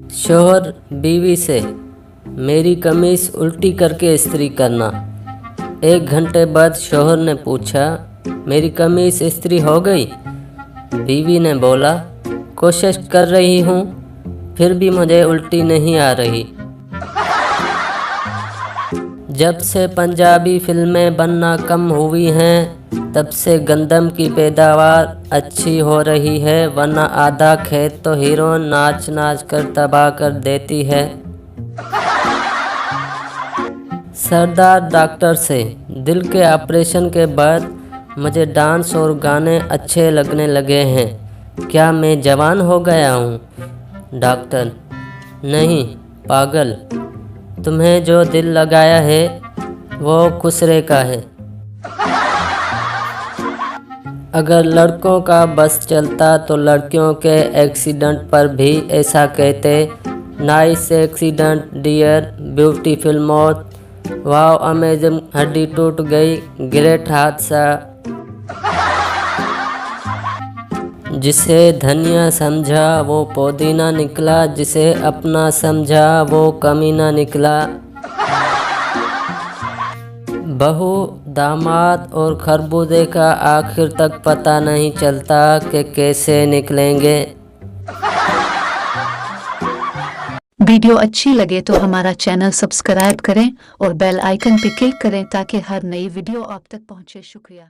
शौहर बीवी से, मेरी कमीज उल्टी करके इस्त्री करना। 1 घंटे बाद शौहर ने पूछा, मेरी कमीज इस्त्री हो गई? बीवी ने बोला, कोशिश कर रही हूँ, फिर भी मुझे उल्टी नहीं आ रही। जब से पंजाबी फिल्में बनना कम हुई हैं, तब से गंदम की पैदावार अच्छी हो रही है, वरना आधा खेत तो हीरोइन नाच नाच कर तबाह कर देती है। सरदार डॉक्टर से, दिल के ऑपरेशन के बाद मुझे डांस और गाने अच्छे लगने लगे हैं, क्या मैं जवान हो गया हूँ? डॉक्टर, नहीं पागल, तुम्हें जो दिल लगाया है वो खुसरे का है। अगर लड़कों का बस चलता तो लड़कियों के एक्सीडेंट पर भी ऐसा कहते, नाइस एक्सीडेंट डियर, ब्यूटीफुल मौत, वाव अमेजिंग, हड्डी टूट गई, ग्रेट हादसा। जिसे धनिया समझा वो पुदीना निकला, जिसे अपना समझा वो कमीना निकला। बहू, दामाद और खरबूजे का आखिर तक पता नहीं चलता कि कैसे निकलेंगे। वीडियो अच्छी लगे तो हमारा चैनल सब्सक्राइब करें और बेल आइकन पे क्लिक करें ताकि हर नई वीडियो आप तक पहुंचे। शुक्रिया।